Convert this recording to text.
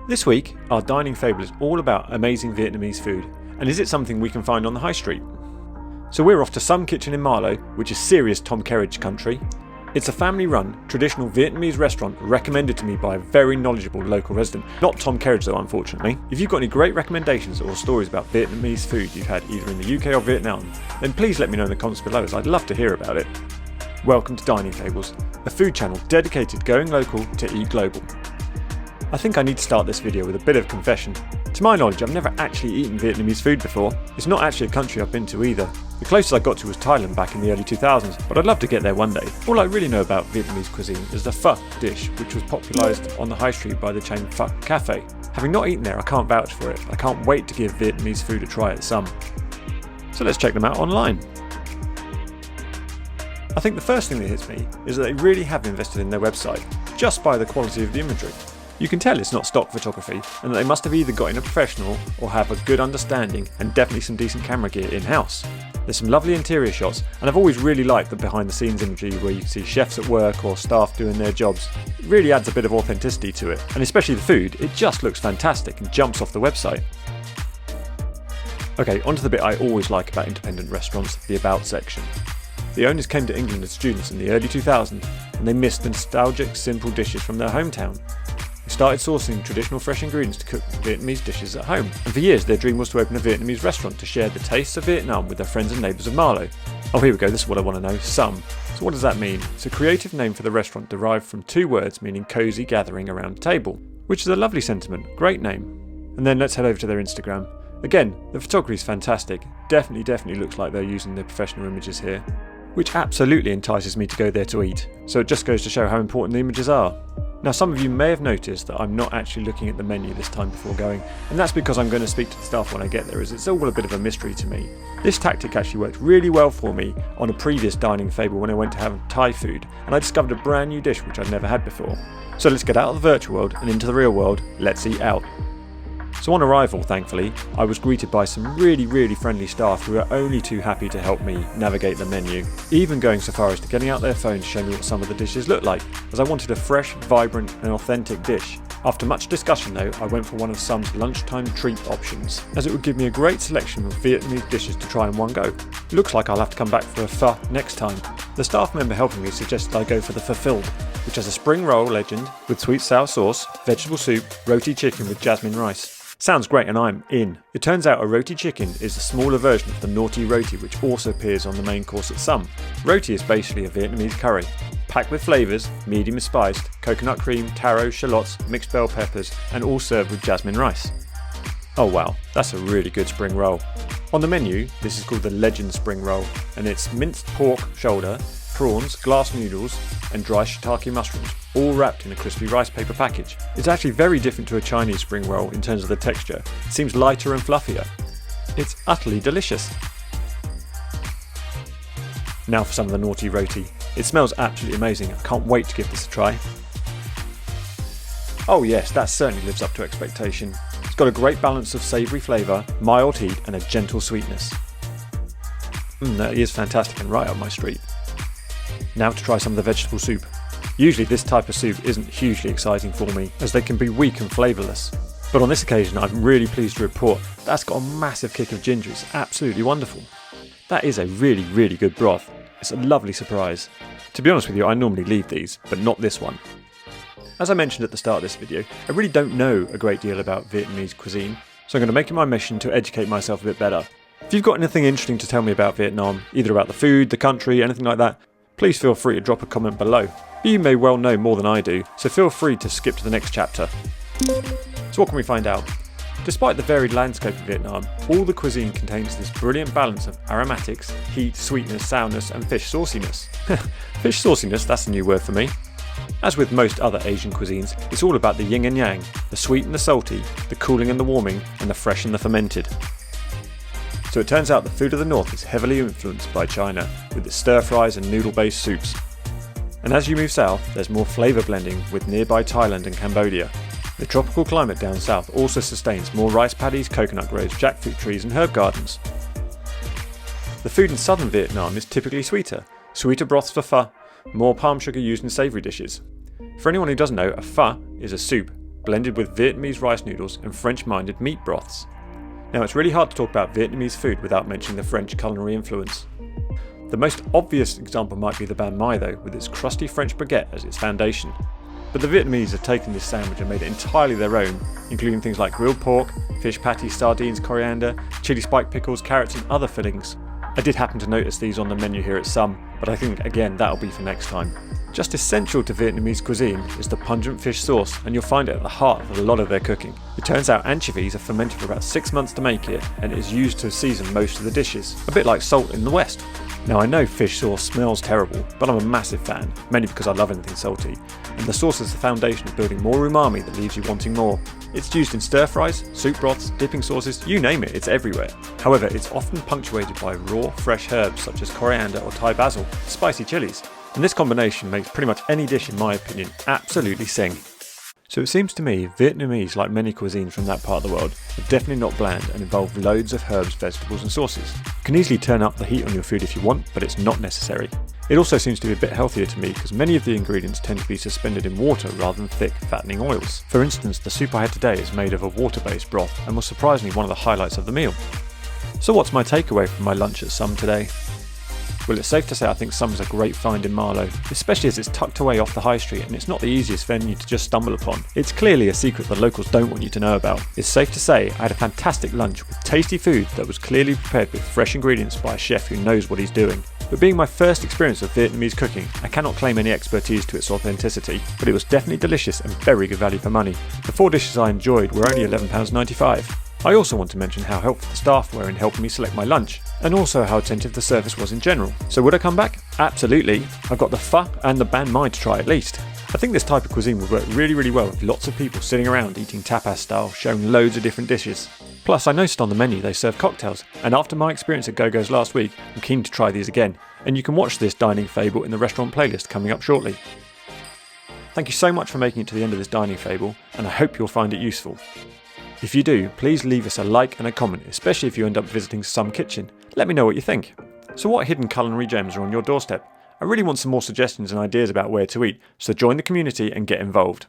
This week, our Dining Fable is all about amazing Vietnamese food, and is it something we can find on the high street? So we're off to Suum Kitchen in Marlow, which is serious Tom Kerridge country. It's a family-run, traditional Vietnamese restaurant recommended to me by a very knowledgeable local resident. Not Tom Kerridge though, unfortunately. If you've got any great recommendations or stories about Vietnamese food you've had either in the UK or Vietnam, then please let me know in the comments below, as I'd love to hear about it. Welcome to Dining Fables, a food channel dedicated to going local to eat global. I think I need to start this video with a bit of confession. To my knowledge, I've never actually eaten Vietnamese food before. It's not actually a country I've been to either. The closest I got to was Thailand back in the early 2000s, but I'd love to get there one day. All I really know about Vietnamese cuisine is the pho dish, which was popularised on the high street by the chain Pho Cafe. Having not eaten there, I can't vouch for it. I can't wait to give Vietnamese food a try at Suum. So let's check them out online. I think the first thing that hits me is that they really have invested in their website, just by the quality of the imagery. You can tell it's not stock photography, and that they must have either got in a professional or have a good understanding and definitely some decent camera gear in-house. There's some lovely interior shots, and I've always really liked the behind the scenes imagery where you can see chefs at work or staff doing their jobs. It really adds a bit of authenticity to it, and especially the food, it just looks fantastic and jumps off the website. Okay, onto the bit I always like about independent restaurants, the About section. The owners came to England as students in the early 2000s, and they missed the nostalgic, simple dishes from their hometown. They started sourcing traditional fresh ingredients to cook Vietnamese dishes at home, and for years their dream was to open a Vietnamese restaurant to share the tastes of Vietnam with their friends and neighbours of Marlow. Oh, here we go, this is what I want to know, Suum. So what does that mean? It's a creative name for the restaurant derived from two words meaning cosy gathering around a table, which is a lovely sentiment, great name. And then let's head over to their Instagram. Again, the photography is fantastic, definitely looks like they're using their professional images here, which absolutely entices me to go there to eat, so it just goes to show how important the images are. Now, some of you may have noticed that I'm not actually looking at the menu this time before going, and that's because I'm going to speak to the staff when I get there, as it's all a bit of a mystery to me. This tactic actually worked really well for me on a previous Dining Fable when I went to have Thai food, and I discovered a brand new dish which I'd never had before. So let's get out of the virtual world and into the real world, let's eat out. So on arrival, thankfully, I was greeted by some really friendly staff who were only too happy to help me navigate the menu, even going so far as to getting out their phones to show me what some of the dishes looked like, as I wanted a fresh, vibrant and authentic dish. After much discussion though, I went for one of Suum's lunchtime treat options, as it would give me a great selection of Vietnamese dishes to try in one go. Looks like I'll have to come back for a pho next time. The staff member helping me suggested I go for the fulfilled, which has a spring roll legend with sweet sour sauce, vegetable soup, roti chicken with jasmine rice. Sounds great and I'm in. It turns out a roti chicken is a smaller version of the naughty roti, which also appears on the main course at Suum. Roti is basically a Vietnamese curry, packed with flavours, medium spiced, coconut cream, taro, shallots, mixed bell peppers, and all served with jasmine rice. Oh wow, that's a really good spring roll. On the menu, this is called the Legend Spring Roll, and it's minced pork shoulder, prawns, glass noodles, and dry shiitake mushrooms, all wrapped in a crispy rice paper package. It's actually very different to a Chinese spring roll in terms of the texture. It seems lighter and fluffier. It's utterly delicious. Now for some of the naughty roti. It smells absolutely amazing. I can't wait to give this a try. Oh yes, that certainly lives up to expectation. It's got a great balance of savoury flavour, mild heat, and a gentle sweetness. That is fantastic and right up my street. Now to try some of the vegetable soup. Usually this type of soup isn't hugely exciting for me, as they can be weak and flavourless. But on this occasion I'm really pleased to report that's got a massive kick of ginger. It's absolutely wonderful. That is a really good broth. It's a lovely surprise. To be honest with you, I normally leave these, but not this one. As I mentioned at the start of this video, I really don't know a great deal about Vietnamese cuisine, so I'm going to make it my mission to educate myself a bit better. If you've got anything interesting to tell me about Vietnam, either about the food, the country, anything like that, please feel free to drop a comment below. You may well know more than I do, so feel free to skip to the next chapter. So what can we find out? Despite the varied landscape of Vietnam, all the cuisine contains this brilliant balance of aromatics, heat, sweetness, sourness and fish sauciness. Fish sauciness, that's a new word for me. As with most other Asian cuisines, it's all about the yin and yang, the sweet and the salty, the cooling and the warming, and the fresh and the fermented. So it turns out the food of the north is heavily influenced by China, with its stir-fries and noodle-based soups. And as you move south, there's more flavour blending with nearby Thailand and Cambodia. The tropical climate down south also sustains more rice paddies, coconut groves, jackfruit trees and herb gardens. The food in southern Vietnam is typically sweeter broths for pho, more palm sugar used in savoury dishes. For anyone who doesn't know, a pho is a soup, blended with Vietnamese rice noodles and French-minded meat broths. Now it's really hard to talk about Vietnamese food without mentioning the French culinary influence. The most obvious example might be the banh mi though, with its crusty French baguette as its foundation. But the Vietnamese have taken this sandwich and made it entirely their own, including things like grilled pork, fish patties, sardines, coriander, chili spike pickles, carrots and other fillings. I did happen to notice these on the menu here at Suum, but I think again that'll be for next time. Just essential to Vietnamese cuisine is the pungent fish sauce, and you'll find it at the heart of a lot of their cooking. It turns out anchovies are fermented for about 6 months to make it, and it is used to season most of the dishes, a bit like salt in the West. Now I know fish sauce smells terrible, but I'm a massive fan, mainly because I love anything salty, and the sauce is the foundation of building more umami that leaves you wanting more. It's used in stir fries, soup broths, dipping sauces, you name it, it's everywhere. However, it's often punctuated by raw, fresh herbs such as coriander or Thai basil, spicy chilies, and this combination makes pretty much any dish, in my opinion, absolutely sing. So it seems to me Vietnamese, like many cuisines from that part of the world, are definitely not bland and involve loads of herbs, vegetables and sauces. You can easily turn up the heat on your food if you want, but it's not necessary. It also seems to be a bit healthier to me because many of the ingredients tend to be suspended in water rather than thick, fattening oils. For instance, the soup I had today is made of a water-based broth and was surprisingly one of the highlights of the meal. So what's my takeaway from my lunch at Suum today? Well, it's safe to say I think Suum is a great find in Marlow, especially as it's tucked away off the high street and it's not the easiest venue to just stumble upon. It's clearly a secret the locals don't want you to know about. It's safe to say I had a fantastic lunch with tasty food that was clearly prepared with fresh ingredients by a chef who knows what he's doing. But being my first experience of Vietnamese cooking, I cannot claim any expertise to its authenticity, but it was definitely delicious and very good value for money. The 4 dishes I enjoyed were only £11.95. I also want to mention how helpful the staff were in helping me select my lunch, and also how attentive the service was in general. So would I come back? Absolutely. I've got the pho and the banh mi to try at least. I think this type of cuisine would work really well with lots of people sitting around eating tapas style, sharing loads of different dishes. Plus I noticed on the menu they serve cocktails, and after my experience at Go-Go's last week, I'm keen to try these again, and you can watch this dining fable in the restaurant playlist coming up shortly. Thank you so much for making it to the end of this dining fable, and I hope you'll find it useful. If you do, please leave us a like and a comment, especially if you end up visiting Suum Kitchen. Let me know what you think. So what hidden culinary gems are on your doorstep? I really want some more suggestions and ideas about where to eat, so join the community and get involved.